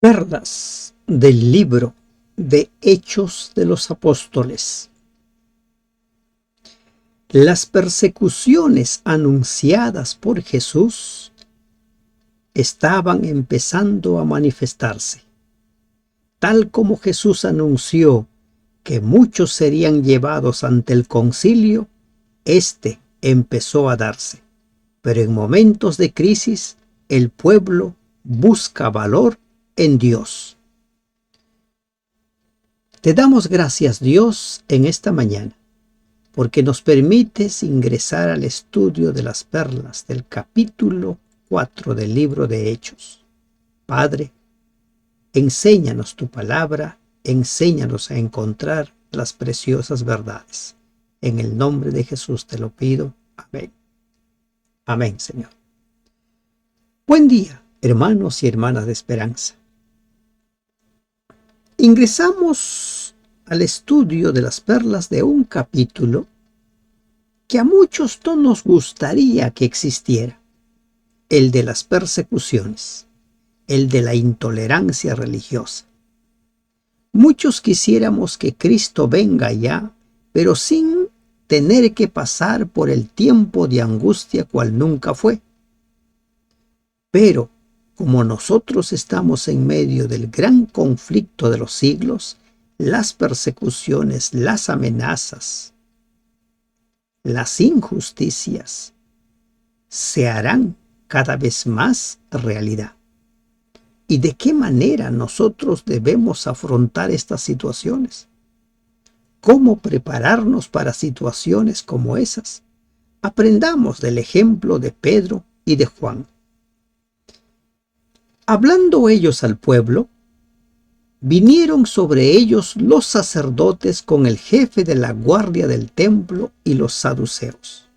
Perlas del libro de Hechos de los Apóstoles. Las persecuciones anunciadas por Jesús estaban empezando a manifestarse. Tal como Jesús anunció que muchos serían llevados ante el concilio, este empezó a darse. Pero en momentos de crisis, el pueblo busca valor en Dios. Te damos gracias, Dios, en esta mañana, porque nos permites ingresar al estudio de las perlas del capítulo 4 del libro de Hechos. Padre, enséñanos tu palabra, enséñanos a encontrar las preciosas verdades. En el nombre de Jesús te lo pido. Amén. Amén, Señor. Buen día, hermanos y hermanas de esperanza. Ingresamos al estudio de las perlas de un capítulo que a muchos no nos gustaría que existiera, el de las persecuciones, el de la intolerancia religiosa. Muchos quisiéramos que Cristo venga ya, pero sin tener que pasar por el tiempo de angustia cual nunca fue. Pero como nosotros estamos en medio del gran conflicto de los siglos, las persecuciones, las amenazas, las injusticias se harán cada vez más realidad. ¿Y de qué manera nosotros debemos afrontar estas situaciones? ¿Cómo prepararnos para situaciones como esas? Aprendamos del ejemplo de Pedro y de Juan. Hablando ellos al pueblo, vinieron sobre ellos los sacerdotes con el jefe de la guardia del templo y los saduceos.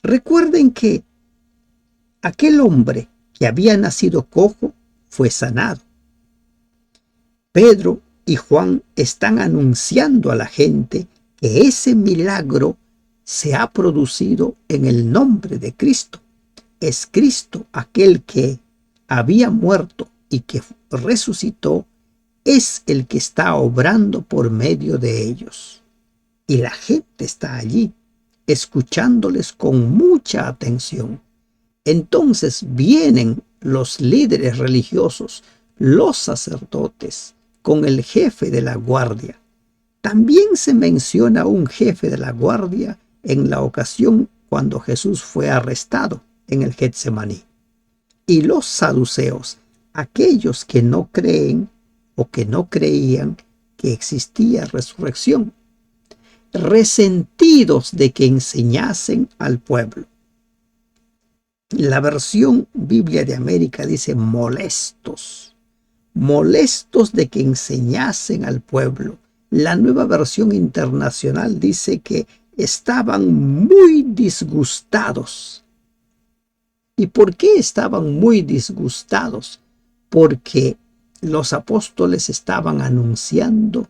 Recuerden que aquel hombre que había nacido cojo fue sanado. Pedro y Juan están anunciando a la gente que ese milagro se ha producido en el nombre de Cristo. Es Cristo aquel que había muerto y que resucitó, es el que está obrando por medio de ellos. Y la gente está allí, escuchándoles con mucha atención. Entonces vienen los líderes religiosos, los sacerdotes, con el jefe de la guardia. También se menciona un jefe de la guardia en la ocasión cuando Jesús fue arrestado en el Getsemaní. Y los saduceos, aquellos que no creen o que no creían que existía resurrección, resentidos de que enseñasen al pueblo. La versión Biblia de América dice molestos de que enseñasen al pueblo. La Nueva Versión Internacional dice que estaban muy disgustados. ¿Y por qué estaban muy disgustados? Porque los apóstoles estaban anunciando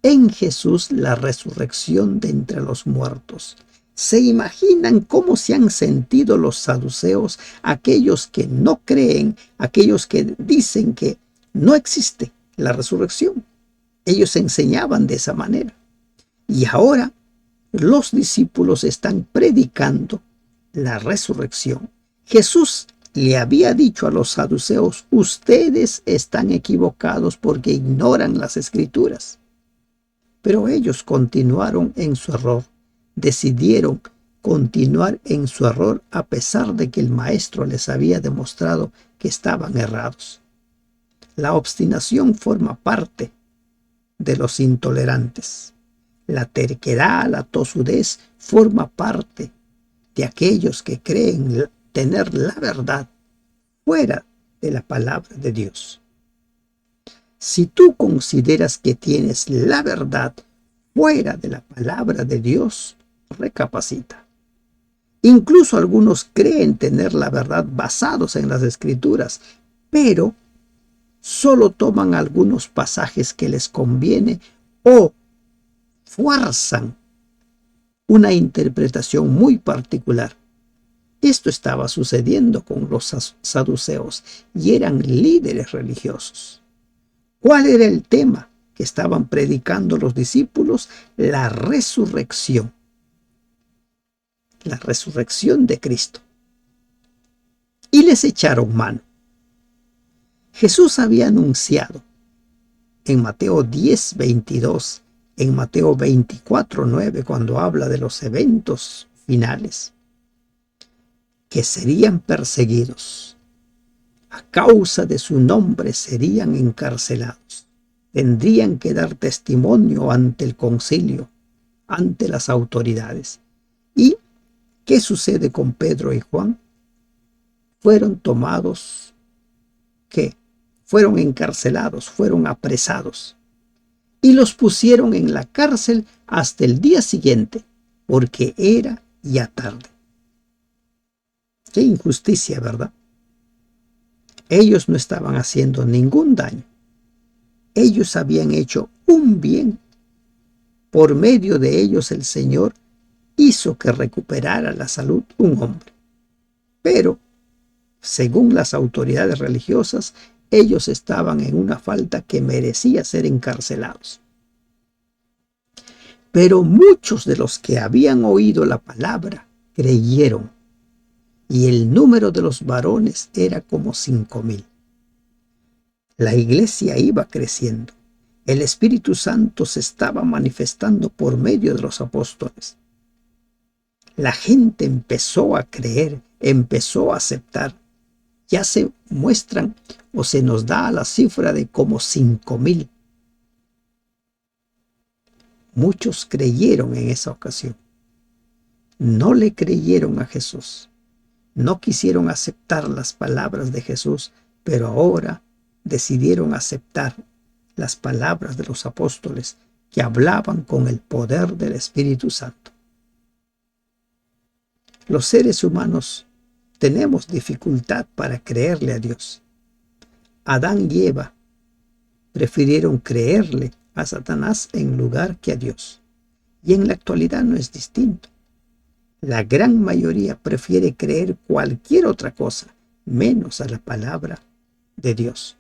en Jesús la resurrección de entre los muertos. ¿Se imaginan cómo se han sentido los saduceos, aquellos que no creen, aquellos que dicen que no existe la resurrección? Ellos enseñaban de esa manera. Y ahora los discípulos están predicando la resurrección. Jesús le había dicho a los saduceos: ustedes están equivocados porque ignoran las Escrituras. Pero ellos continuaron en su error. Decidieron continuar en su error a pesar de que el Maestro les había demostrado que estaban errados. La obstinación forma parte de los intolerantes. La terquedad, la tosudez forma parte de aquellos que creen tener la verdad fuera de la palabra de Dios. Si tú consideras que tienes la verdad fuera de la palabra de Dios, recapacita. Incluso algunos creen tener la verdad basados en las Escrituras, pero solo toman algunos pasajes que les conviene o fuerzan una interpretación muy particular. Esto estaba sucediendo con los saduceos y eran líderes religiosos. ¿Cuál era el tema que estaban predicando los discípulos? La resurrección de Cristo. Y les echaron mano. Jesús había anunciado en Mateo 10:22, en Mateo 24:9, cuando habla de los eventos finales, que serían perseguidos. A causa de su nombre serían encarcelados. Tendrían que dar testimonio ante el concilio, ante las autoridades. ¿Y qué sucede con Pedro y Juan? Fueron tomados, ¿qué? Fueron encarcelados, fueron apresados y los pusieron en la cárcel hasta el día siguiente, porque era ya tarde. Qué injusticia, ¿verdad? Ellos no estaban haciendo ningún daño. Ellos habían hecho un bien. Por medio de ellos el Señor hizo que recuperara la salud un hombre. Pero, según las autoridades religiosas, ellos estaban en una falta que merecía ser encarcelados. Pero muchos de los que habían oído la palabra creyeron, y el número de los varones era como 5,000. La iglesia iba creciendo. El Espíritu Santo se estaba manifestando por medio de los apóstoles. La gente empezó a creer, empezó a aceptar. Ya se muestran o se nos da la cifra de como 5,000. Muchos creyeron en esa ocasión. No le creyeron a Jesús. No quisieron aceptar las palabras de Jesús, pero ahora decidieron aceptar las palabras de los apóstoles que hablaban con el poder del Espíritu Santo. Los seres humanos tenemos dificultad para creerle a Dios. Adán y Eva prefirieron creerle a Satanás en lugar que a Dios. Y en la actualidad no es distinto. La gran mayoría prefiere creer cualquier otra cosa, menos a la palabra de Dios.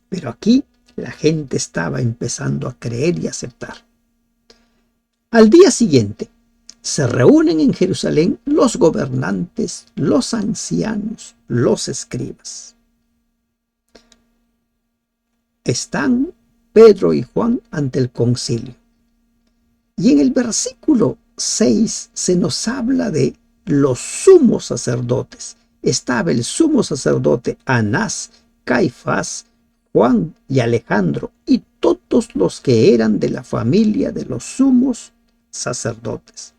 Pero aquí la gente estaba empezando a creer y aceptar. Al día siguiente, se reúnen en Jerusalén los gobernantes, los ancianos, los escribas. Están Pedro y Juan ante el concilio. Y en el versículo 6 se nos habla de los sumos sacerdotes. Estaba el sumo sacerdote Anás, Caifás, Juan y Alejandro, y todos los que eran de la familia de los sumos sacerdotes.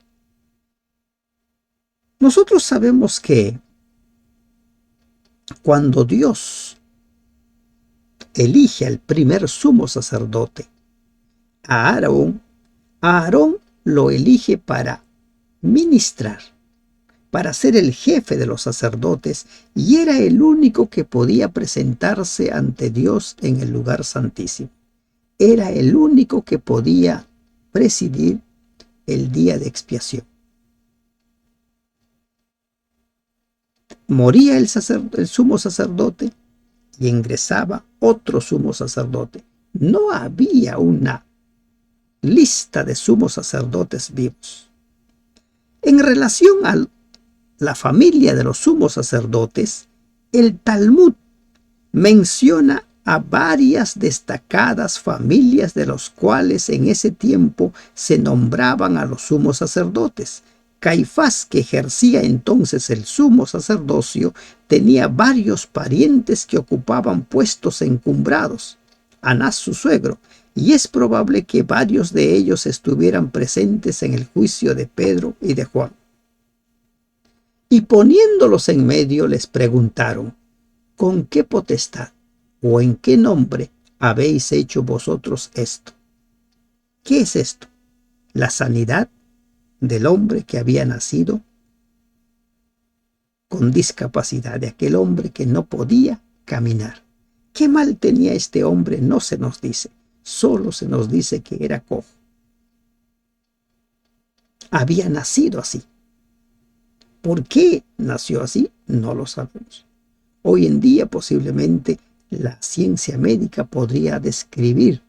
Nosotros sabemos que cuando Dios elige al primer sumo sacerdote, a Aarón lo elige para ministrar, para ser el jefe de los sacerdotes, y era el único que podía presentarse ante Dios en el lugar santísimo. Era el único que podía presidir el día de expiación. Moría el sumo sacerdote y ingresaba otro sumo sacerdote. No había una lista de sumos sacerdotes vivos. En relación a la familia de los sumos sacerdotes, el Talmud menciona a varias destacadas familias de los cuales en ese tiempo se nombraban a los sumos sacerdotes. Caifás, que ejercía entonces el sumo sacerdocio, tenía varios parientes que ocupaban puestos encumbrados. Anás, su suegro, y es probable que varios de ellos estuvieran presentes en el juicio de Pedro y de Juan. Y poniéndolos en medio les preguntaron: ¿con qué potestad o en qué nombre habéis hecho vosotros esto? ¿Qué es esto? La sanidad del hombre que había nacido con discapacidad, de aquel hombre que no podía caminar. ¿Qué mal tenía este hombre? No se nos dice, solo se nos dice que era cojo. Había nacido así. ¿Por qué nació así? No lo sabemos. Hoy en día posiblemente la ciencia médica podría describir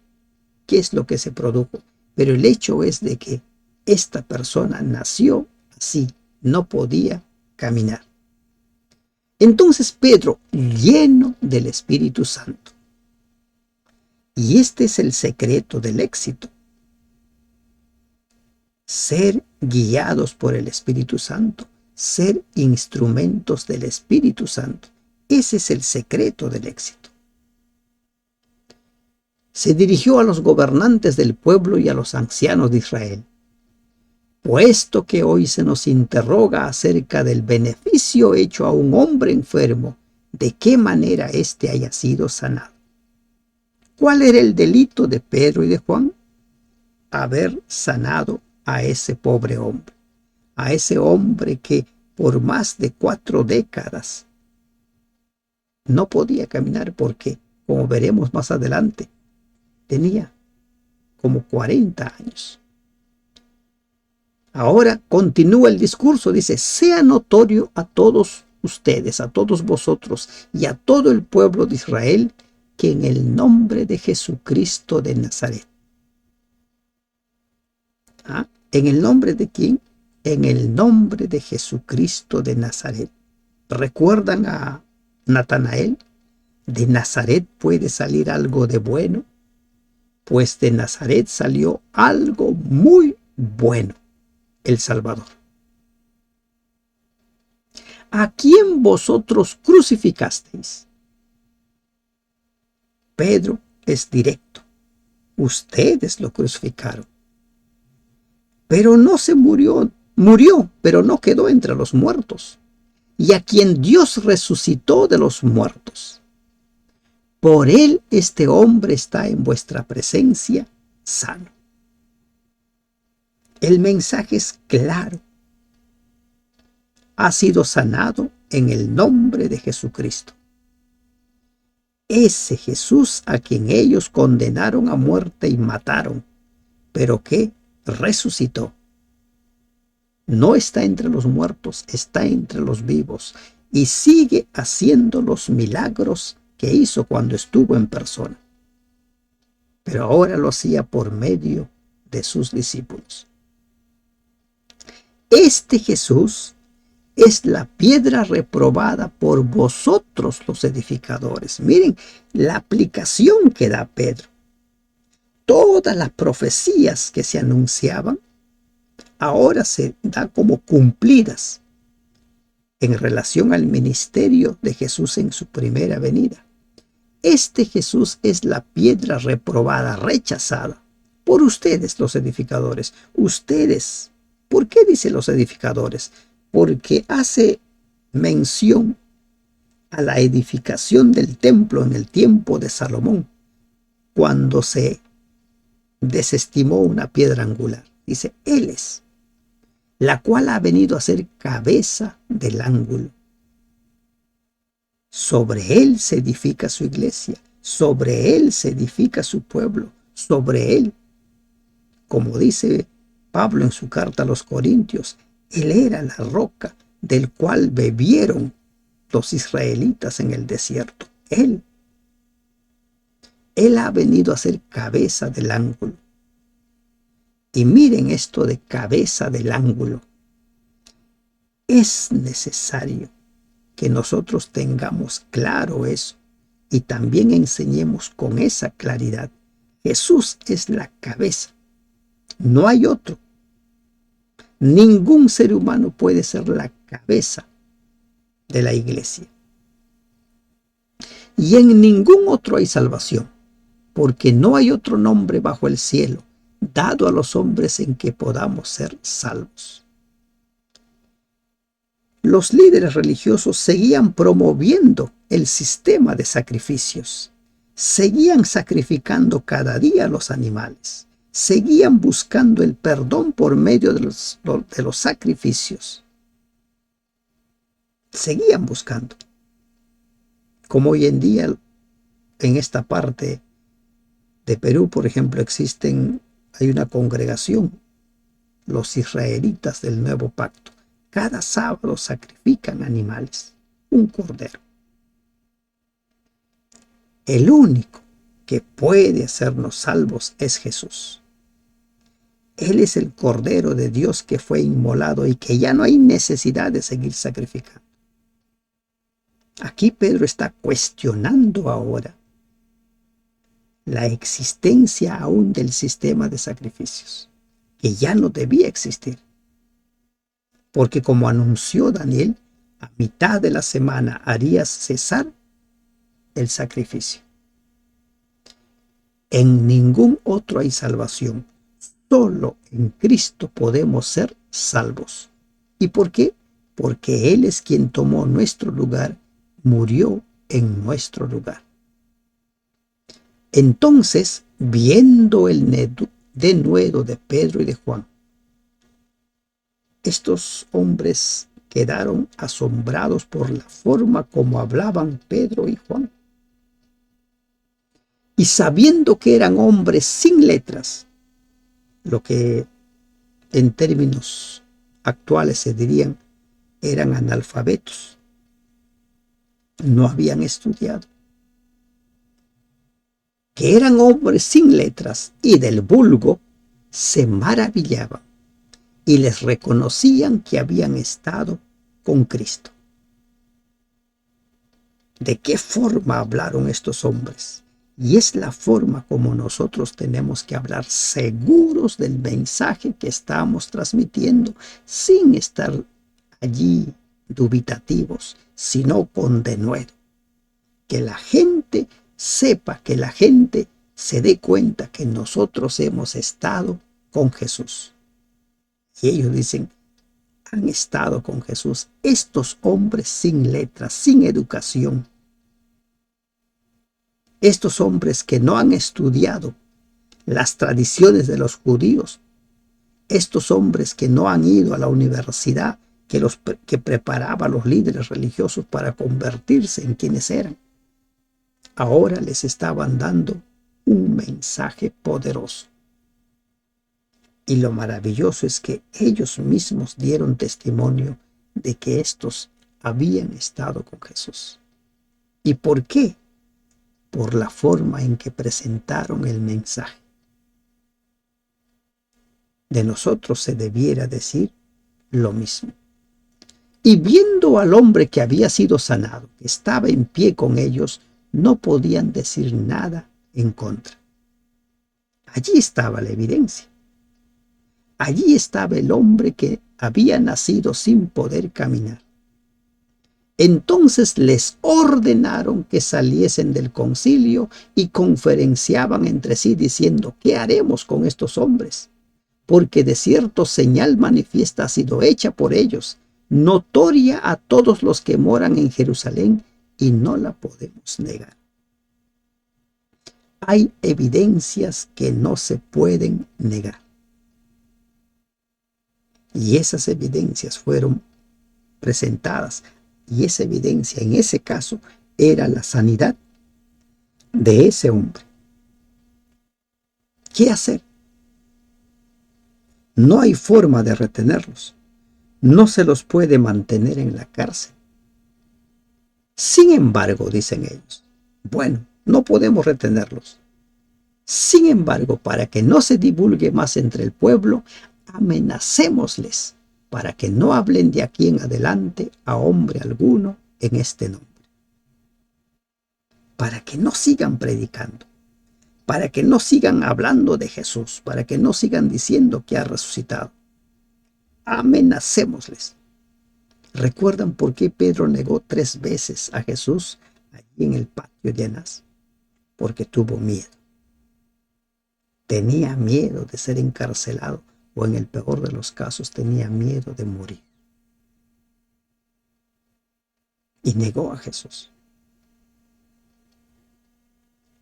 qué es lo que se produjo, pero el hecho es de que esta persona nació así, no podía caminar. Entonces Pedro, lleno del Espíritu Santo, y este es el secreto del éxito, ser guiados por el Espíritu Santo, ser instrumentos del Espíritu Santo. Ese es el secreto del éxito. Se dirigió a los gobernantes del pueblo y a los ancianos de Israel. Puesto que hoy se nos interroga acerca del beneficio hecho a un hombre enfermo, de qué manera éste haya sido sanado. ¿Cuál era el delito de Pedro y de Juan? Haber sanado a ese pobre hombre, a ese hombre que por más de 4 décadas no podía caminar porque, como veremos más adelante, tenía como 40 años. Ahora continúa el discurso, dice, sea notorio a todos ustedes, a todos vosotros y a todo el pueblo de Israel, que en el nombre de Jesucristo de Nazaret. ¿En el nombre de quién? En el nombre de Jesucristo de Nazaret. ¿Recuerdan a Natanael? ¿De Nazaret puede salir algo de bueno? Pues de Nazaret salió algo muy bueno, el Salvador. ¿A quién vosotros crucificasteis? Pedro es directo. Ustedes lo crucificaron. Pero no se murió, pero no quedó entre los muertos. Y a quien Dios resucitó de los muertos. Por él este hombre está en vuestra presencia sano. El mensaje es claro. Ha sido sanado en el nombre de Jesucristo. Ese Jesús a quien ellos condenaron a muerte y mataron, pero que resucitó. No está entre los muertos, está entre los vivos y sigue haciendo los milagros que hizo cuando estuvo en persona. Pero ahora lo hacía por medio de sus discípulos. Este Jesús es la piedra reprobada por vosotros los edificadores. Miren la aplicación que da Pedro. Todas las profecías que se anunciaban ahora se da como cumplidas en relación al ministerio de Jesús en su primera venida. Este Jesús es la piedra reprobada, rechazada por ustedes los edificadores. Ustedes, ¿por qué dice los edificadores? Porque hace mención a la edificación del templo en el tiempo de Salomón, cuando se desestimó una piedra angular. Dice, Él es, la cual ha venido a ser cabeza del ángulo. Sobre Él se edifica su iglesia, sobre Él se edifica su pueblo, sobre Él, como dice Pablo en su carta a los Corintios, Él era la roca del cual bebieron los israelitas en el desierto. Él ha venido a ser cabeza del ángulo. Y miren esto de cabeza del ángulo. Es necesario que nosotros tengamos claro eso y también enseñemos con esa claridad. Jesús es la cabeza. No hay otro. Ningún ser humano puede ser la cabeza de la iglesia. Y en ningún otro hay salvación, porque no hay otro nombre bajo el cielo dado a los hombres en que podamos ser salvos. Los líderes religiosos seguían promoviendo el sistema de sacrificios. Seguían sacrificando cada día a los animales. Seguían buscando el perdón por medio de los sacrificios. Seguían buscando. Como hoy en día en esta parte de Perú, por ejemplo, hay una congregación, los israelitas del Nuevo Pacto. Cada sábado sacrifican animales, un cordero. El único que puede hacernos salvos es Jesús. Él es el Cordero de Dios que fue inmolado y que ya no hay necesidad de seguir sacrificando. Aquí Pedro está cuestionando ahora la existencia aún del sistema de sacrificios, que ya no debía existir. Porque como anunció Daniel, a mitad de la semana haría cesar el sacrificio. En ningún otro hay salvación. Solo en Cristo podemos ser salvos. ¿Y por qué? Porque Él es quien tomó nuestro lugar, murió en nuestro lugar. Entonces, viendo el denuedo de Pedro y de Juan, estos hombres quedaron asombrados por la forma como hablaban Pedro y Juan. Y sabiendo que eran hombres sin letras, lo que en términos actuales se dirían eran analfabetos, no habían estudiado, que eran hombres sin letras y del vulgo, se maravillaban y les reconocían que habían estado con Cristo. ¿De qué forma hablaron estos hombres? Y es la forma como nosotros tenemos que hablar, seguros del mensaje que estamos transmitiendo, sin estar allí dubitativos, sino con denuedo. Que la gente sepa, que la gente se dé cuenta que nosotros hemos estado con Jesús. Y ellos dicen, han estado con Jesús. Estos hombres sin letras, sin educación, estos hombres que no han estudiado las tradiciones de los judíos, estos hombres que no han ido a la universidad que preparaba a los líderes religiosos para convertirse en quienes eran, ahora les estaban dando un mensaje poderoso. Y lo maravilloso es que ellos mismos dieron testimonio de que estos habían estado con Jesús. ¿Y por qué? Por la forma en que presentaron el mensaje. De nosotros se debiera decir lo mismo. Y viendo al hombre que había sido sanado, que estaba en pie con ellos, no podían decir nada en contra. Allí estaba la evidencia. Allí estaba el hombre que había nacido sin poder caminar. Entonces les ordenaron que saliesen del concilio y conferenciaban entre sí diciendo, ¿qué haremos con estos hombres? Porque de cierto señal manifiesta ha sido hecha por ellos, notoria a todos los que moran en Jerusalén, y no la podemos negar. Hay evidencias que no se pueden negar. Y esas evidencias fueron presentadas. Y esa evidencia, en ese caso, era la sanidad de ese hombre. ¿Qué hacer? No hay forma de retenerlos. No se los puede mantener en la cárcel. Sin embargo, dicen ellos, bueno, no podemos retenerlos. Sin embargo, para que no se divulgue más entre el pueblo, amenacémosles para que no hablen de aquí en adelante a hombre alguno en este nombre. Para que no sigan predicando, para que no sigan hablando de Jesús, para que no sigan diciendo que ha resucitado. Amenacémosles. ¿Recuerdan por qué Pedro negó 3 veces a Jesús allí en el patio de Anás? Porque tuvo miedo. Tenía miedo de ser encarcelado, o en el peor de los casos tenía miedo de morir. Y negó a Jesús.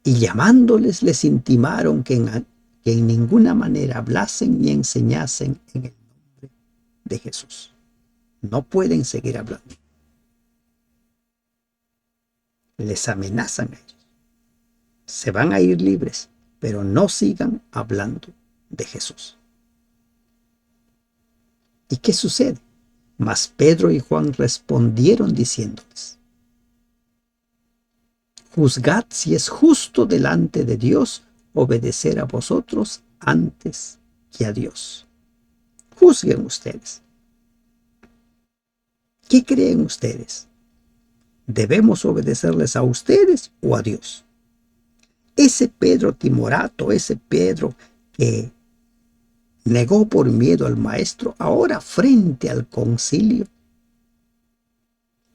Y llamándoles les intimaron que en ninguna manera hablasen ni enseñasen en el nombre de Jesús. No pueden seguir hablando. Les amenazan a ellos. Se van a ir libres, pero no sigan hablando de Jesús. ¿Y qué sucede? Mas Pedro y Juan respondieron diciéndoles: juzgad si es justo delante de Dios obedecer a vosotros antes que a Dios. Juzguen ustedes. ¿Qué creen ustedes? ¿Debemos obedecerles a ustedes o a Dios? Ese Pedro timorato, ese Pedro que negó por miedo al maestro, ahora frente al concilio,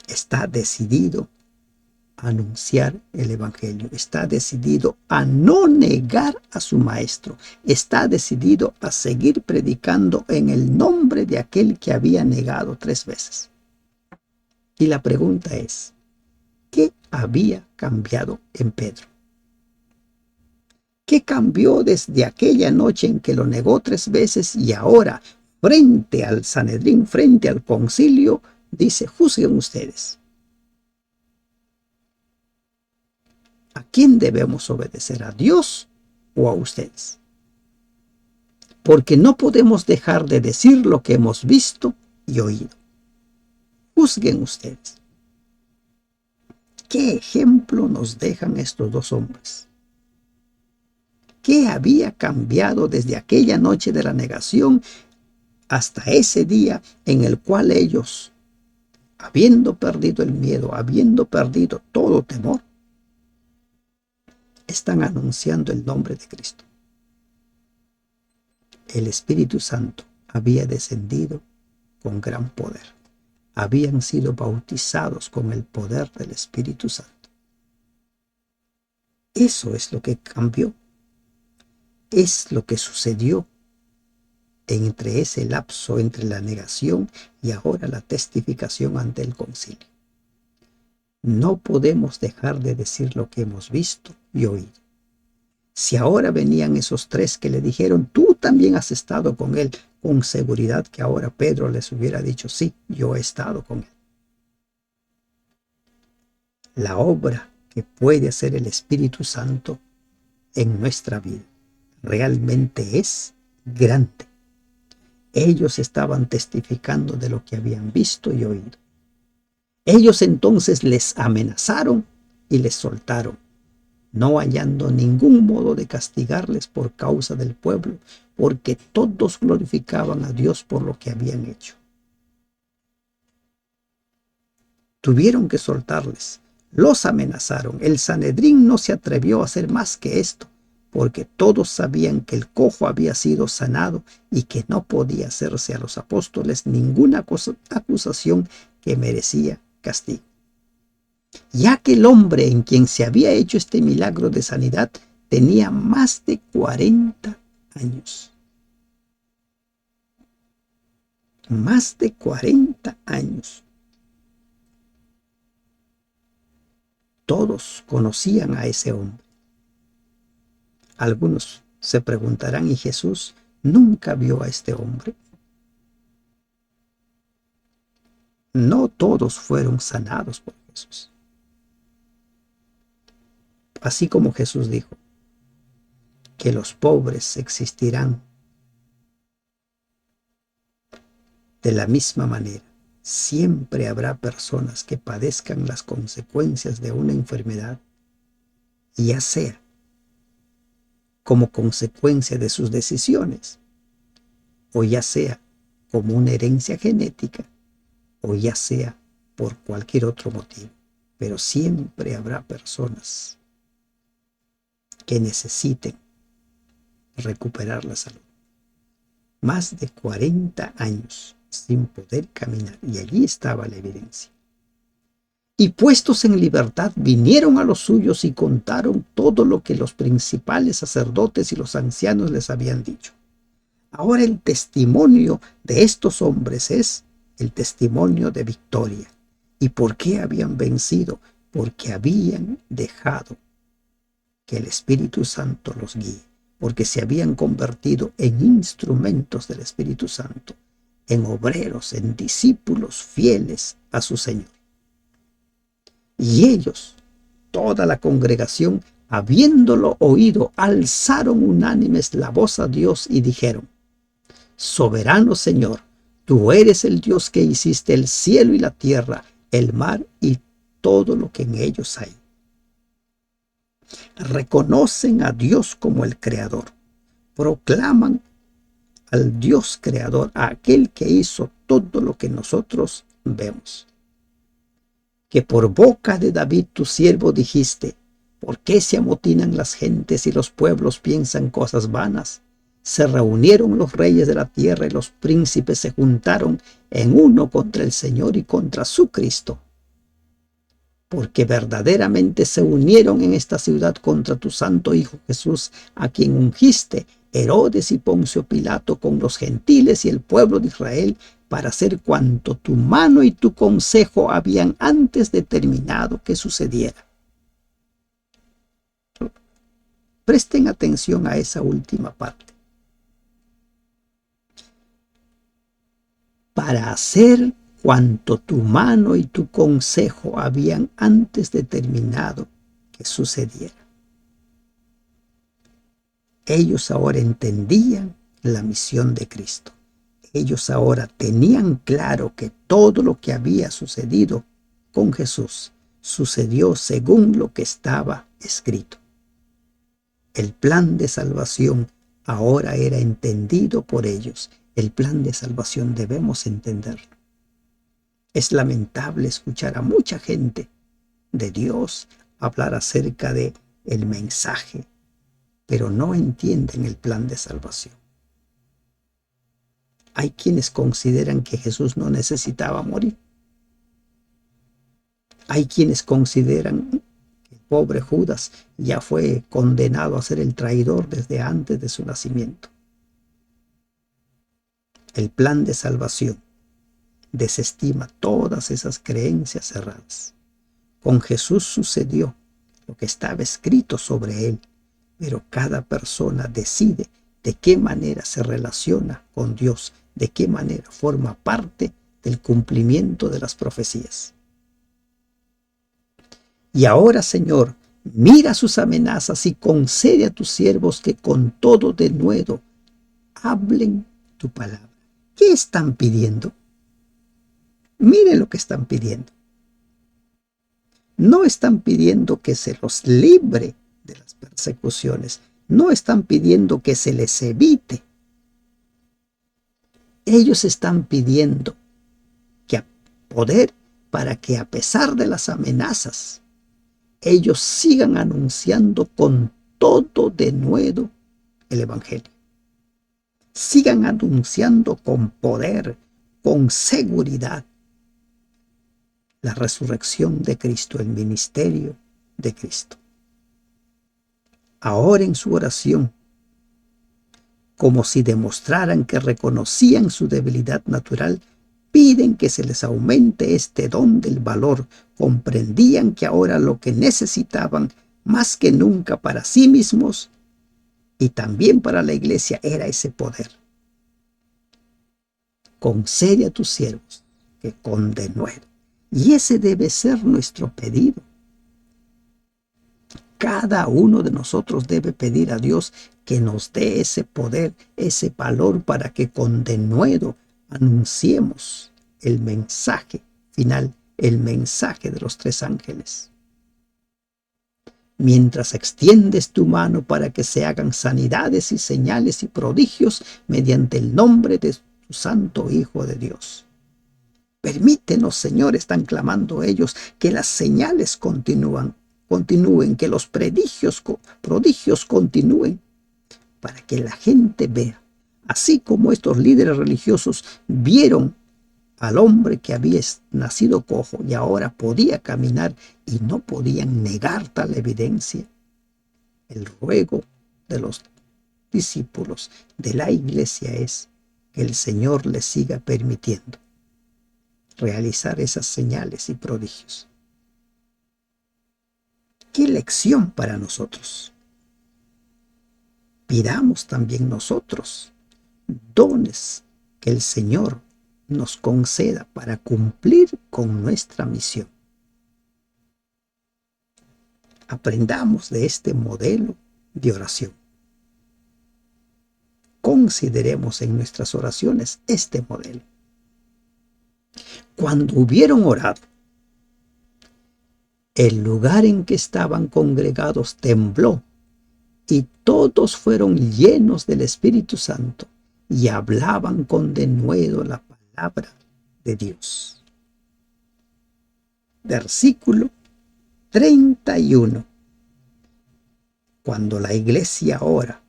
está decidido a anunciar el evangelio, está decidido a no negar a su maestro, está decidido a seguir predicando en el nombre de aquel que había negado 3 veces. Y la pregunta es, ¿qué había cambiado en Pedro? ¿Qué cambió desde aquella noche en que lo negó 3 veces y ahora, frente al Sanedrín, frente al concilio, dice: juzguen ustedes? ¿A quién debemos obedecer? ¿A Dios o a ustedes? Porque no podemos dejar de decir lo que hemos visto y oído. Juzguen ustedes. ¿Qué ejemplo nos dejan estos 2 hombres? ¿Qué había cambiado desde aquella noche de la negación hasta ese día en el cual ellos, habiendo perdido el miedo, habiendo perdido todo temor, están anunciando el nombre de Cristo? El Espíritu Santo había descendido con gran poder. Habían sido bautizados con el poder del Espíritu Santo. Eso es lo que cambió. Es lo que sucedió entre ese lapso entre la negación y ahora la testificación ante el concilio. No podemos dejar de decir lo que hemos visto y oído. Si ahora venían esos 3 que le dijeron: tú también has estado con él, con seguridad que ahora Pedro les hubiera dicho: sí, yo he estado con él. La obra que puede hacer el Espíritu Santo en nuestra vida realmente es grande. Ellos estaban testificando de lo que habían visto y oído. Ellos entonces les amenazaron y les soltaron, no hallando ningún modo de castigarles por causa del pueblo, porque todos glorificaban a Dios por lo que habían hecho. Tuvieron que soltarles, los amenazaron. El Sanedrín no se atrevió a hacer más que esto, porque todos sabían que el cojo había sido sanado y que no podía hacerse a los apóstoles ninguna acusación que merecía castigo, ya que el hombre en quien se había hecho este milagro de sanidad tenía más de 40 años. Más de 40 años. Todos conocían a ese hombre. Algunos se preguntarán: ¿y Jesús nunca vio a este hombre? No todos fueron sanados por Jesús. Así como Jesús dijo que los pobres existirán, de la misma manera, siempre habrá personas que padezcan las consecuencias de una enfermedad, ya sea como consecuencia de sus decisiones, o ya sea como una herencia genética, o ya sea por cualquier otro motivo. Pero siempre habrá personas que necesiten recuperar la salud. Más de 40 años sin poder caminar, y allí estaba la evidencia. Y puestos en libertad, vinieron a los suyos y contaron todo lo que los principales sacerdotes y los ancianos les habían dicho. Ahora el testimonio de estos hombres es el testimonio de victoria. ¿Y por qué habían vencido? Porque habían dejado que el Espíritu Santo los guíe, porque se habían convertido en instrumentos del Espíritu Santo, en obreros, en discípulos fieles a su Señor. Y ellos, toda la congregación, habiéndolo oído, alzaron unánimes la voz a Dios y dijeron: Soberano Señor, Tú eres el Dios que hiciste el cielo y la tierra, el mar y todo lo que en ellos hay. Reconocen a Dios como el Creador. Proclaman al Dios Creador, a aquel que hizo todo lo que nosotros vemos. Que por boca de David tu siervo dijiste: ¿por qué se amotinan las gentes y los pueblos piensan cosas vanas? Se reunieron los reyes de la tierra y los príncipes se juntaron en uno contra el Señor y contra su Cristo. Porque verdaderamente se unieron en esta ciudad contra tu santo Hijo Jesús, a quien ungiste, Herodes y Poncio Pilato, con los gentiles y el pueblo de Israel, para hacer cuanto tu mano y tu consejo habían antes determinado que sucediera. Presten atención a esa última parte. Para hacer cuanto tu mano y tu consejo habían antes determinado que sucediera. Ellos ahora entendían la misión de Cristo. Ellos ahora tenían claro que todo lo que había sucedido con Jesús sucedió según lo que estaba escrito. El plan de salvación ahora era entendido por ellos. El plan de salvación debemos entenderlo. Es lamentable escuchar a mucha gente de Dios hablar acerca de el mensaje, pero no entienden el plan de salvación. Hay quienes consideran que Jesús no necesitaba morir. Hay quienes consideran que el pobre Judas ya fue condenado a ser el traidor desde antes de su nacimiento. El plan de salvación desestima todas esas creencias cerradas. Con Jesús sucedió lo que estaba escrito sobre él, pero cada persona decide de qué manera se relaciona con Dios, de qué manera forma parte del cumplimiento de las profecías. Y ahora, Señor, mira sus amenazas y concede a tus siervos que con todo denuedo hablen tu palabra. ¿Qué están pidiendo? Miren lo que están pidiendo. No están pidiendo que se los libre de las persecuciones. No están pidiendo que se les evite. Ellos están pidiendo que poder para que a pesar de las amenazas, ellos sigan anunciando con todo denuedo el Evangelio. Sigan anunciando con poder, con seguridad, la resurrección de Cristo, el ministerio de Cristo. Ahora en su oración, como si demostraran que reconocían su debilidad natural, piden que se les aumente este don del valor. Comprendían que ahora lo que necesitaban más que nunca para sí mismos y también para la iglesia era ese poder. Concede a tus siervos que con denuedo. Y ese debe ser nuestro pedido. Cada uno de nosotros debe pedir a Dios que nos dé ese poder, ese valor para que con denuedo anunciemos el mensaje final, el mensaje de los tres ángeles. Mientras extiendes tu mano para que se hagan sanidades y señales y prodigios mediante el nombre de tu santo Hijo de Dios. Permítenos, Señor, están clamando ellos, que las señales continúen, que los prodigios continúen, para que la gente vea, así como estos líderes religiosos vieron al hombre que había nacido cojo y ahora podía caminar y no podían negar tal evidencia. El ruego de los discípulos de la iglesia es que el Señor les siga permitiendo realizar esas señales y prodigios. ¡Qué lección para nosotros! Pidamos también nosotros dones que el Señor nos conceda para cumplir con nuestra misión. Aprendamos de este modelo de oración. Consideremos en nuestras oraciones este modelo. cuando hubieron orado, el lugar en que estaban congregados tembló y todos fueron llenos del Espíritu Santo y hablaban con denuedo la palabra de Dios. Versículo 31. Cuando la iglesia ora,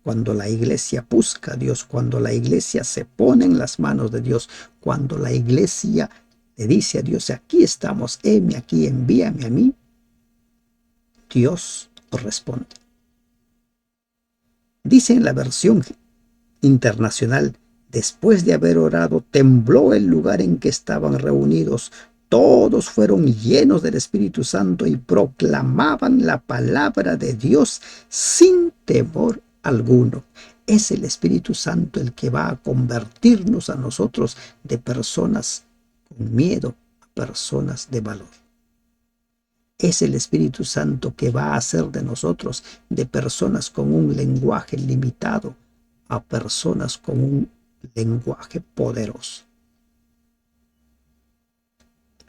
cuando la iglesia busca a Dios, cuando la iglesia se pone en las manos de Dios, cuando la iglesia le dice a Dios, aquí estamos, heme aquí, envíame a mí, Dios responde. Dice en la versión internacional, después de haber orado, tembló el lugar en que estaban reunidos. Todos fueron llenos del Espíritu Santo y proclamaban la palabra de Dios sin temor alguno. Es el Espíritu Santo el que va a convertirnos a nosotros de personas con miedo a personas de valor. Es el Espíritu Santo que va a hacer de nosotros de personas con un lenguaje limitado a personas con un lenguaje poderoso.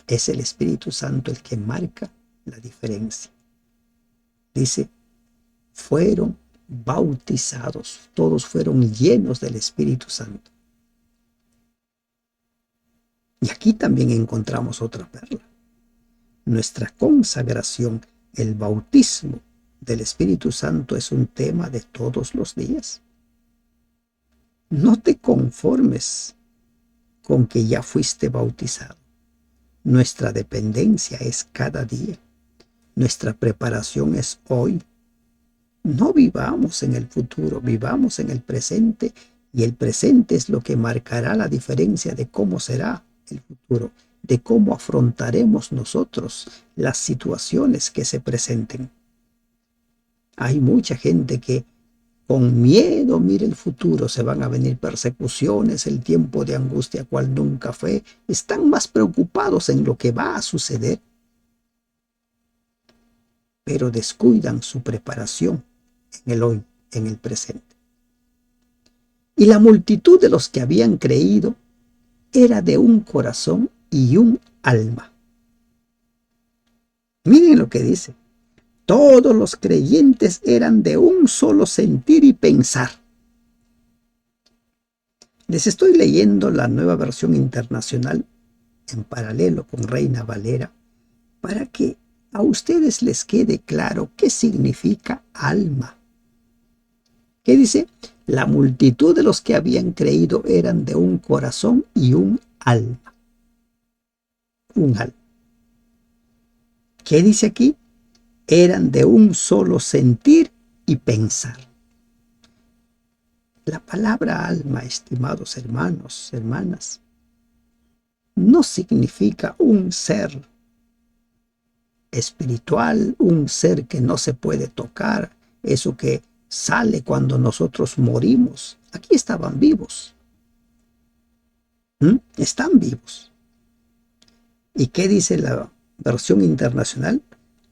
Es el Espíritu Santo el que marca la diferencia. Dice, fueron bautizados, todos fueron llenos del Espíritu Santo. Y aquí también encontramos otra perla. Nuestra consagración, el bautismo del Espíritu Santo es un tema de todos los días. No te conformes con que ya fuiste bautizado. Nuestra dependencia es cada día. Nuestra preparación es hoy. No vivamos en el futuro, vivamos en el presente, y el presente es lo que marcará la diferencia de cómo será el futuro, de cómo afrontaremos nosotros las situaciones que se presenten. Hay mucha gente que con miedo mira el futuro, se van a venir persecuciones, el tiempo de angustia cual nunca fue. Están más preocupados en lo que va a suceder, pero descuidan su preparación en el hoy, en el presente. Y la multitud de los que habían creído era de un corazón y un alma. Miren lo que dice. Todos los creyentes eran de un solo sentir y pensar. Les estoy leyendo la Nueva Versión Internacional en paralelo con Reina Valera para que a ustedes les quede claro qué significa alma. ¿Qué dice? La multitud de los que habían creído eran de un corazón y un alma. Un alma. ¿Qué dice aquí? Eran de un solo sentir y pensar. La palabra alma, estimados hermanos, hermanas, no significa un ser espiritual, un ser que no se puede tocar, eso que sale cuando nosotros morimos. Aquí estaban vivos. Están vivos. ¿Y qué dice la versión internacional?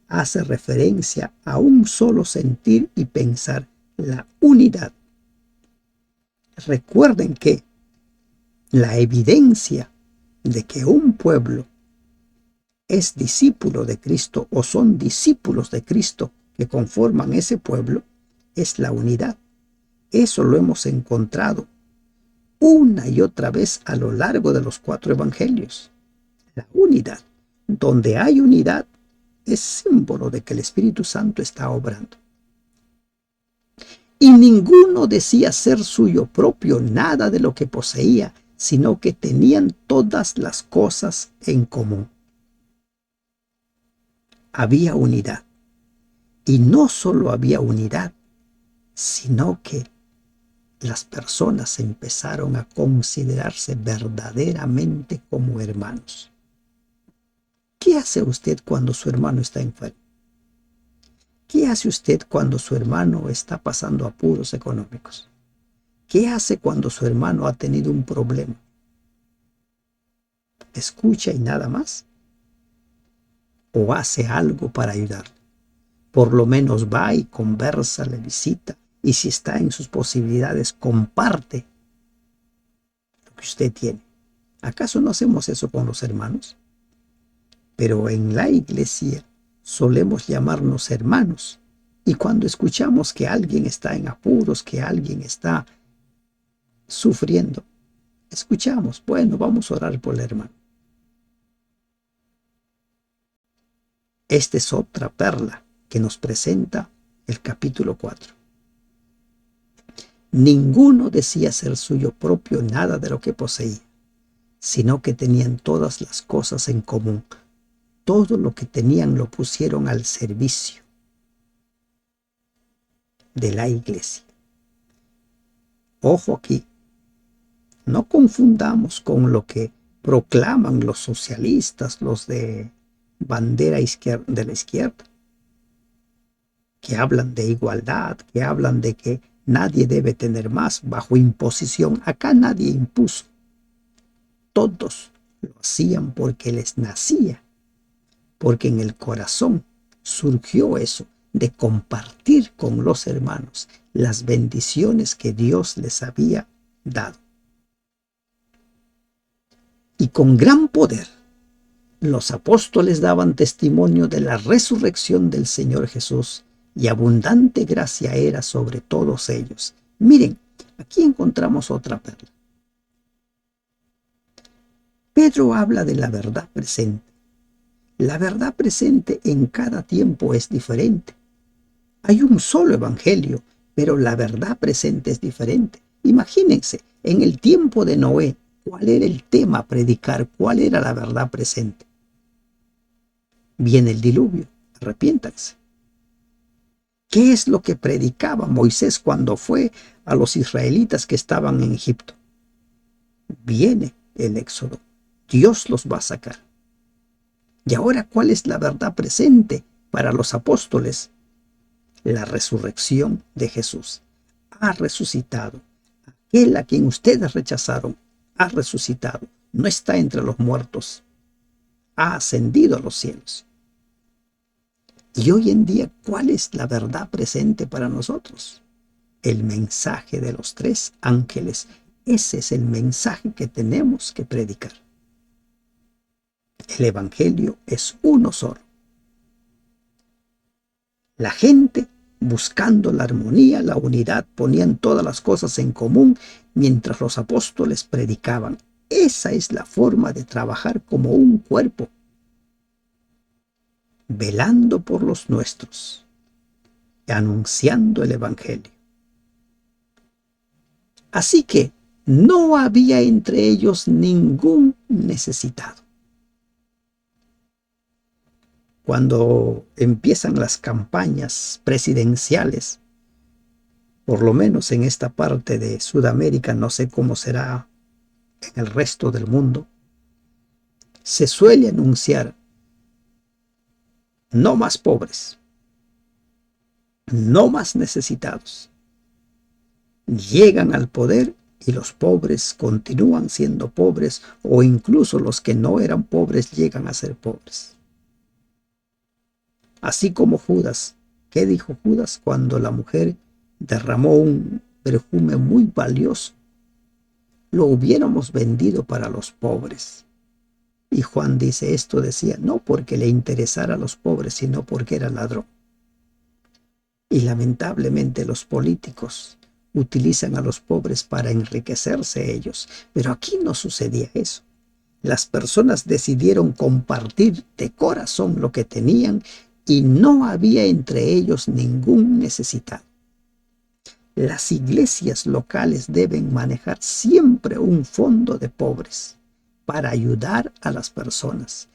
Hace referencia a un solo sentir y pensar, la unidad. Recuerden que la evidencia de que un pueblo es discípulo de Cristo o son discípulos de Cristo que conforman ese pueblo es la unidad. Eso lo hemos encontrado una y otra vez a lo largo de los 4 evangelios. La unidad. Donde hay unidad es símbolo de que el Espíritu Santo está obrando. Y ninguno decía ser suyo propio nada de lo que poseía, sino que tenían todas las cosas en común. Había unidad. Y no solo había unidad, sino que las personas empezaron a considerarse verdaderamente como hermanos. ¿Qué hace usted cuando su hermano está enfermo? ¿Qué hace usted cuando su hermano está pasando apuros económicos? ¿Qué hace cuando su hermano ha tenido un problema? ¿Escucha y nada más? ¿O hace algo para ayudarle? Por lo menos va y conversa, le visita, y si está en sus posibilidades, comparte lo que usted tiene. ¿Acaso no hacemos eso con los hermanos? Pero en la iglesia solemos llamarnos hermanos. Y cuando escuchamos que alguien está en apuros, que alguien está sufriendo, escuchamos, bueno, vamos a orar por el hermano. Esta es otra perla que nos presenta el capítulo 4. Ninguno decía ser suyo propio nada de lo que poseía, sino que tenían todas las cosas en común. Todo lo que tenían lo pusieron al servicio de la iglesia. Ojo aquí, no confundamos con lo que proclaman los socialistas, los de bandera de la izquierda, que hablan de igualdad, que hablan de que nadie debe tener más bajo imposición. Acá nadie impuso. Todos lo hacían porque les nacía, porque en el corazón surgió eso de compartir con los hermanos las bendiciones que Dios les había dado. Y con gran poder los apóstoles daban testimonio de la resurrección del Señor Jesús, y abundante gracia era sobre todos ellos. Miren, aquí encontramos otra perla. Pedro habla de la verdad presente. La verdad presente en cada tiempo es diferente. Hay un solo evangelio, pero la verdad presente es diferente. Imagínense, en el tiempo de Noé, ¿cuál era el tema a predicar? ¿Cuál era la verdad presente? Viene el diluvio, arrepiéntanse. ¿Qué es lo que predicaba Moisés cuando fue a los israelitas que estaban en Egipto? Viene el éxodo. Dios los va a sacar. Y ahora, ¿cuál es la verdad presente para los apóstoles? La resurrección de Jesús. Ha resucitado. Aquel a quien ustedes rechazaron ha resucitado. No está entre los muertos. Ha ascendido a los cielos. Y hoy en día, ¿cuál es la verdad presente para nosotros? El mensaje de los 3 ángeles. Ese es el mensaje que tenemos que predicar. El evangelio es uno solo. La gente, buscando la armonía, la unidad, ponían todas las cosas en común mientras los apóstoles predicaban. Esa es la forma de trabajar como un cuerpo, velando por los nuestros, anunciando el evangelio. Así que no había entre ellos ningún necesitado. Cuando empiezan las campañas presidenciales, por lo menos en esta parte de Sudamérica, no sé cómo será en el resto del mundo, se suele anunciar no más pobres, no más necesitados. Llegan al poder y los pobres continúan siendo pobres, o incluso los que no eran pobres llegan a ser pobres. Así como Judas. ¿Qué dijo Judas cuando la mujer derramó un perfume muy valioso? Lo hubiéramos vendido para los pobres. Y Juan dice, esto decía no porque le interesara a los pobres, sino porque era ladrón. Y lamentablemente los políticos utilizan a los pobres para enriquecerse ellos. Pero aquí no sucedía eso. Las personas decidieron compartir de corazón lo que tenían y no había entre ellos ningún necesitado. Las iglesias locales deben manejar siempre un fondo de pobres para ayudar a las personas.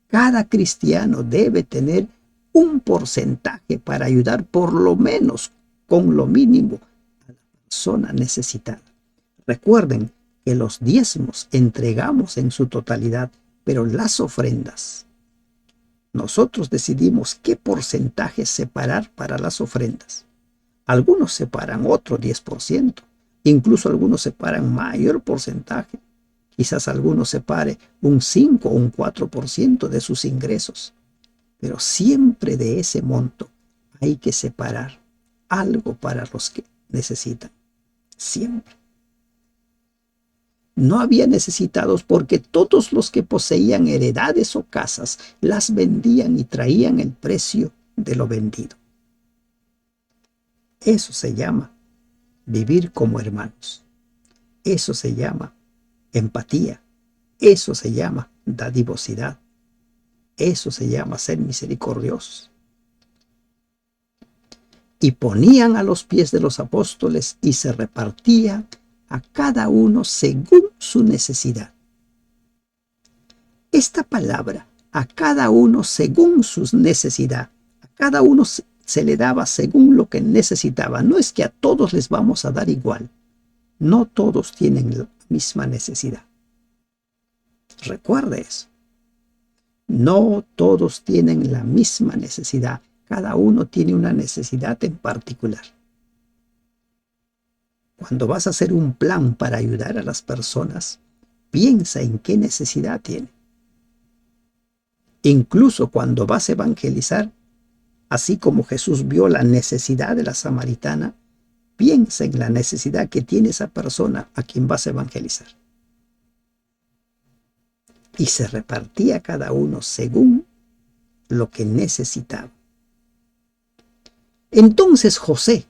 Cada cristiano debe tener un porcentaje para ayudar por lo menos con lo mínimo a la persona necesitada. Recuerden que los diezmos entregamos en su totalidad, pero las ofrendas, nosotros decidimos qué porcentaje separar para las ofrendas. Algunos separan otro 10%, incluso algunos separan mayor porcentaje. Quizás algunos separe un 5 o un 4% de sus ingresos. Pero siempre de ese monto hay que separar algo para los que necesitan. Siempre. No había necesitados porque todos los que poseían heredades o casas las vendían y traían el precio de lo vendido. Eso se llama vivir como hermanos. Eso se llama empatía. Eso se llama dadivosidad. Eso se llama ser misericordiosos. Y ponían a los pies de los apóstoles y se repartía a cada uno según su necesidad. Esta palabra, a cada uno según su necesidad, a cada uno se le daba según lo que necesitaba. No es que a todos les vamos a dar igual. No todos tienen la misma necesidad. Recuerde eso. No todos tienen la misma necesidad. Cada uno tiene una necesidad en particular. Cuando vas a hacer un plan para ayudar a las personas, piensa en qué necesidad tiene. Incluso cuando vas a evangelizar, así como Jesús vio la necesidad de la samaritana, piensa en la necesidad que tiene esa persona a quien vas a evangelizar. Y se repartía cada uno según lo que necesitaba. Entonces José,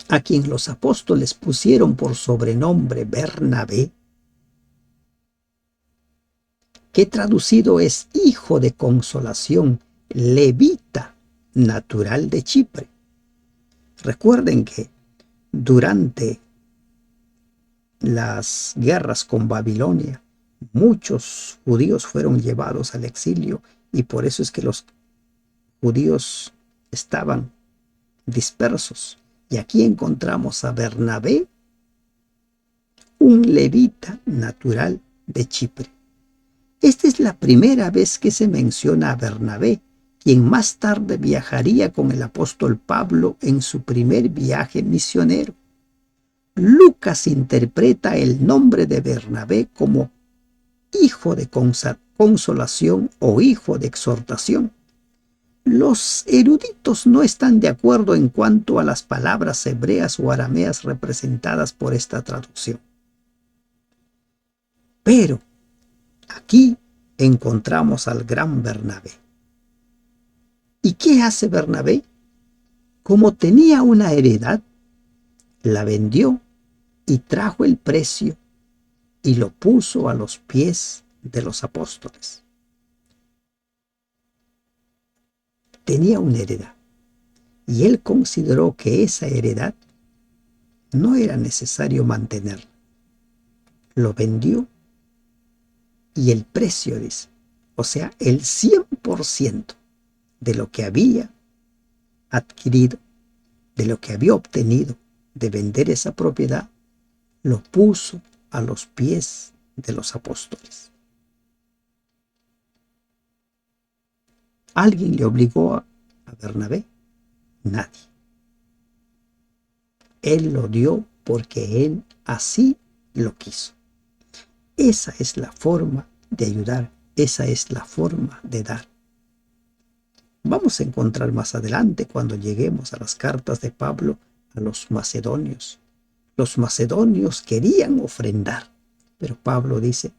a quien los apóstoles pusieron por sobrenombre Bernabé, que traducido es hijo de consolación, levita, natural de Chipre. Recuerden que durante las guerras con Babilonia, muchos judíos fueron llevados al exilio y por eso es que los judíos estaban dispersos. Y aquí encontramos a Bernabé, un levita natural de Chipre. Esta es la primera vez que se menciona a Bernabé, quien más tarde viajaría con el apóstol Pablo en su primer viaje misionero. Lucas interpreta el nombre de Bernabé como hijo de consolación o hijo de exhortación. Los eruditos no están de acuerdo en cuanto a las palabras hebreas o arameas representadas por esta traducción. Pero aquí encontramos al gran Bernabé. ¿Y qué hace Bernabé? Como tenía una heredad, la vendió y trajo el precio y lo puso a los pies de los apóstoles. Tenía una heredad y él consideró que esa heredad no era necesario mantenerla. Lo vendió y el precio, dice, o sea, el 100% de lo que había adquirido, de lo que había obtenido de vender esa propiedad, lo puso a los pies de los apóstoles. ¿Alguien le obligó a Bernabé? Nadie. Él lo dio porque él así lo quiso. Esa es la forma de ayudar, esa es la forma de dar. Vamos a encontrar más adelante cuando lleguemos a las cartas de Pablo a los macedonios. Los macedonios querían ofrendar, pero Pablo dice,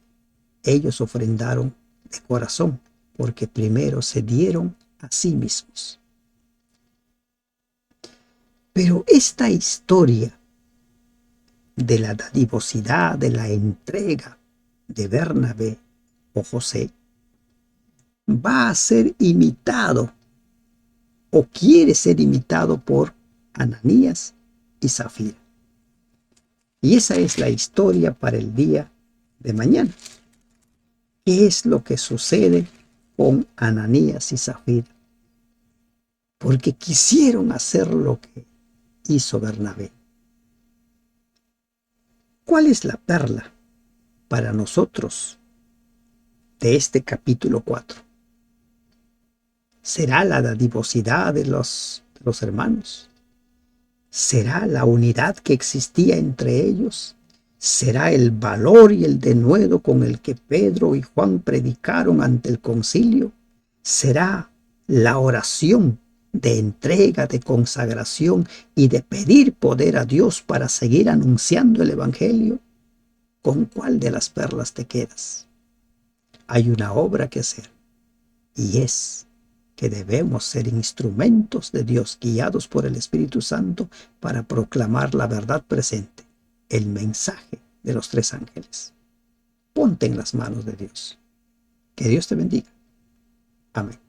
ellos ofrendaron de corazón, porque primero se dieron a sí mismos. Pero esta historia de la dadivosidad, de la entrega de Bernabé o José, va a ser imitado o quiere ser imitado por Ananías y Zafira. Y esa es la historia para el día de mañana. ¿Qué es lo que sucede con Ananías y Zafira? Porque quisieron hacer lo que hizo Bernabé. ¿Cuál es la perla para nosotros de este capítulo 4? ¿Será la dadivosidad de los hermanos? ¿Será la unidad que existía entre ellos? ¿Será el valor y el denuedo con el que Pedro y Juan predicaron ante el concilio? ¿Será la oración de entrega, de consagración y de pedir poder a Dios para seguir anunciando el Evangelio? ¿Con cuál de las perlas te quedas? Hay una obra que hacer, y es que debemos ser instrumentos de Dios guiados por el Espíritu Santo para proclamar la verdad presente, el mensaje de los tres ángeles. Ponte en las manos de Dios. Que Dios te bendiga. Amén.